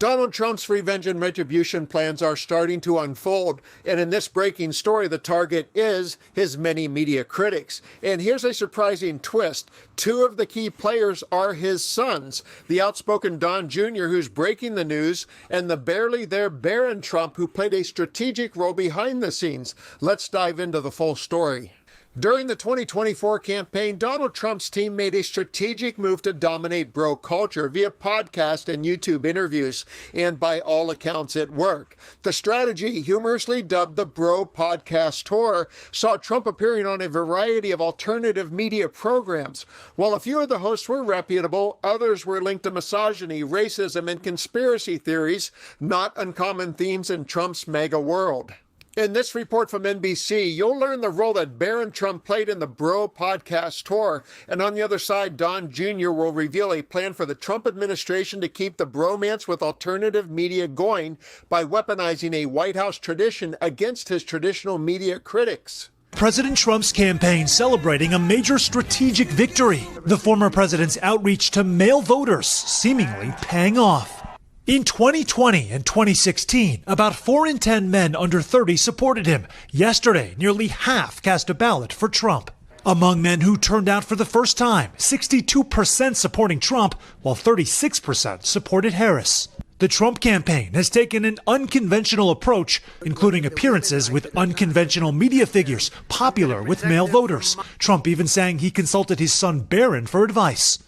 Donald Trump's revenge and retribution plans are starting to unfold, and in this breaking story, the target is his many media critics. And here's a surprising twist. Two of the key players are his sons, the outspoken Don Jr., who's breaking the news, and the barely there Barron Trump, who played a strategic role behind the scenes. Let's dive into the full story. During the 2024 campaign, Donald Trump's team made a strategic move to dominate bro culture via podcast and YouTube interviews, and by all accounts, it worked. The strategy, humorously dubbed the Bro Podcast Tour, saw Trump appearing on a variety of alternative media programs. While a few of the hosts were reputable, others were linked to misogyny, racism, and conspiracy theories, not uncommon themes in Trump's mega world. In this report from NBC, you'll learn the role that Barron Trump played in the Bro Podcast Tour. And on the other side, Don Jr. will reveal a plan for the Trump administration to keep the bromance with alternative media going by weaponizing a White House tradition against his traditional media critics. President Trump's campaign celebrating a major strategic victory. The former president's outreach to male voters seemingly paying off. In 2020 and 2016, about 4 in 10 men under 30 supported him. Yesterday, nearly half cast a ballot for Trump. Among men who turned out for the first time, 62% supporting Trump, while 36% supported Harris. The Trump campaign has taken an unconventional approach, including appearances with unconventional media figures popular with male voters. Trump even saying he consulted his son Barron for advice.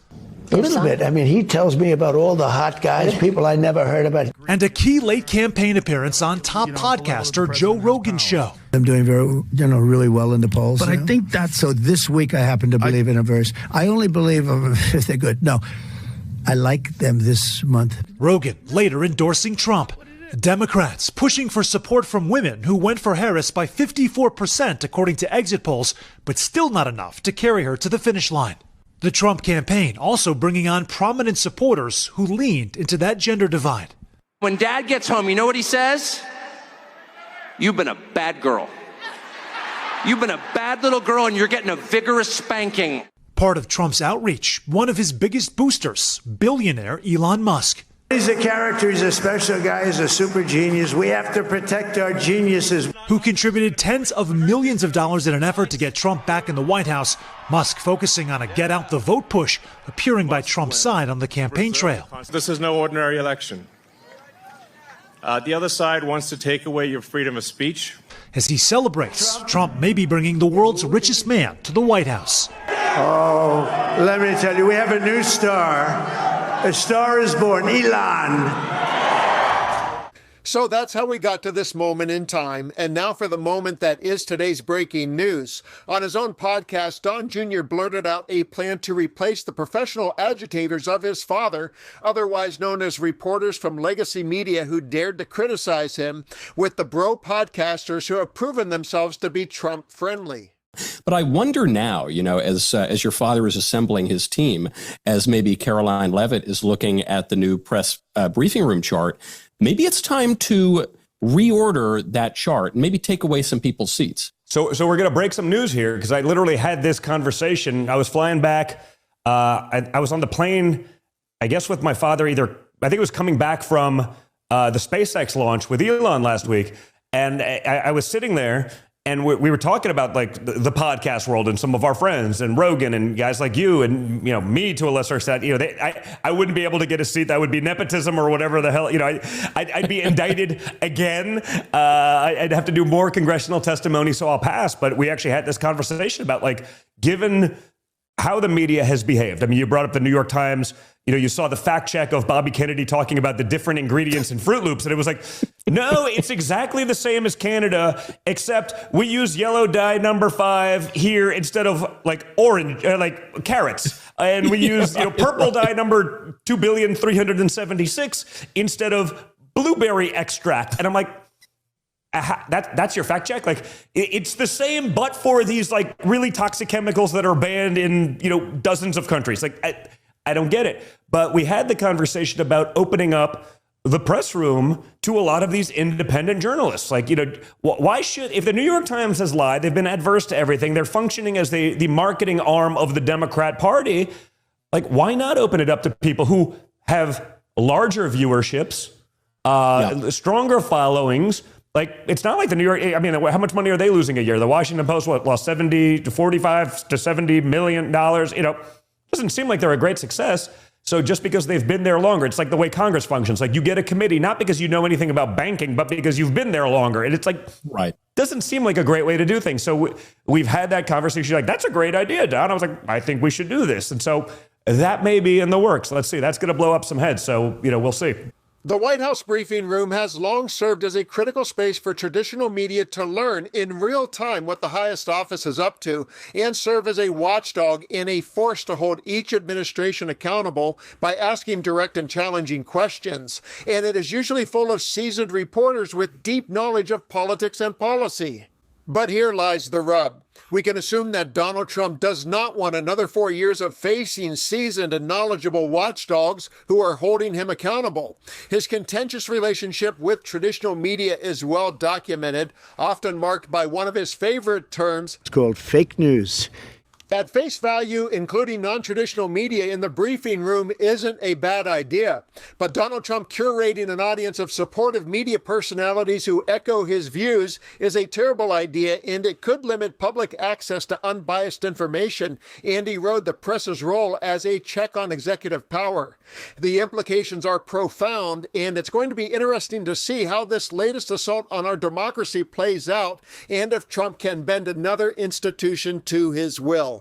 A little bit. I mean, he tells me about all the hot guys, people I never heard about. And a key late campaign appearance on top podcaster Joe Rogan's show. I'm doing really well in the polls. But I think that's so. This week I happen to believe in a verse. I only believe if they're good. No, I like them this month. Rogan later endorsing Trump. Democrats pushing for support from women who went for Harris by 54% according to exit polls, but still not enough to carry her to the finish line. The Trump campaign also bringing on prominent supporters who leaned into that gender divide. When Dad gets home, you know what he says? You've been a bad girl. You've been a bad little girl and you're getting a vigorous spanking. Part of Trump's outreach, one of his biggest boosters, billionaire Elon Musk. He's a character, he's a special guy, he's a super genius. We have to protect our geniuses. Who contributed tens of millions of dollars in an effort to get Trump back in the White House. Musk focusing on a get out the vote push, appearing by Trump's side on the campaign trail. This is no ordinary election. The other side wants to take away your freedom of speech. As he celebrates, Trump may be bringing the world's richest man to the White House. Oh, let me tell you, we have a new star. A star is born, Elon. So that's how we got to this moment in time. And now for the moment that is today's breaking news. On his own podcast, Don Jr. blurted out a plan to replace the professional agitators of his father, otherwise known as reporters from legacy media who dared to criticize him, with the bro podcasters who have proven themselves to be Trump friendly. But I wonder now, as your father is assembling his team, as maybe Caroline Leavitt is looking at the new press briefing room chart, maybe it's time to reorder that chart and maybe take away some people's seats. So we're going to break some news here because I literally had this conversation. I was flying back. I was on the plane, I guess, with my father. I think it was coming back from the SpaceX launch with Elon last week. And I was sitting there. And we were talking about like the podcast world and some of our friends and Rogan and guys like you and, me to a lesser extent, I wouldn't be able to get a seat. That would be nepotism or whatever the hell, I'd be indicted again. I'd have to do more congressional testimony. So I'll pass. But we actually had this conversation about given how the media has behaved. I mean, you brought up the New York Times. You saw the fact check of Bobby Kennedy talking about the different ingredients in Fruit Loops. And it was like, no, it's exactly the same as Canada, except we use yellow dye number 5 here instead of orange, carrots. And we use purple dye number 2,376 instead of blueberry extract. And I'm like, that's your fact check? It's the same, but for these really toxic chemicals that are banned in, dozens of countries. I don't get it. But we had the conversation about opening up the press room to a lot of these independent journalists. Why should, if the New York Times has lied, they've been adverse to everything, they're functioning as the marketing arm of the Democrat Party, why not open it up to people who have larger viewerships, stronger followings. Like, it's not like the New York, I mean, how much money are they losing a year? The Washington Post, lost 70 to 45 to $70 million. Doesn't seem like they're a great success. So just because they've been there longer, it's like the way Congress functions. Like, you get a committee, not because you know anything about banking, but because you've been there longer. And it's like, right. Doesn't seem like a great way to do things. So we've had that conversation. Like, that's a great idea, Don. I was like, I think we should do this. And so that may be in the works. Let's see. That's going to blow up some heads. So, we'll see. The White House briefing room has long served as a critical space for traditional media to learn in real time what the highest office is up to and serve as a watchdog in a force to hold each administration accountable by asking direct and challenging questions. And it is usually full of seasoned reporters with deep knowledge of politics and policy. But here lies the rub. We can assume that Donald Trump does not want another 4 years of facing seasoned and knowledgeable watchdogs who are holding him accountable. His contentious relationship with traditional media is well documented, often marked by one of his favorite terms. It's called fake news. At face value, including non-traditional media in the briefing room isn't a bad idea. But Donald Trump curating an audience of supportive media personalities who echo his views is a terrible idea, and it could limit public access to unbiased information and erode the press's role as a check on executive power. The implications are profound, and it's going to be interesting to see how this latest assault on our democracy plays out and if Trump can bend another institution to his will.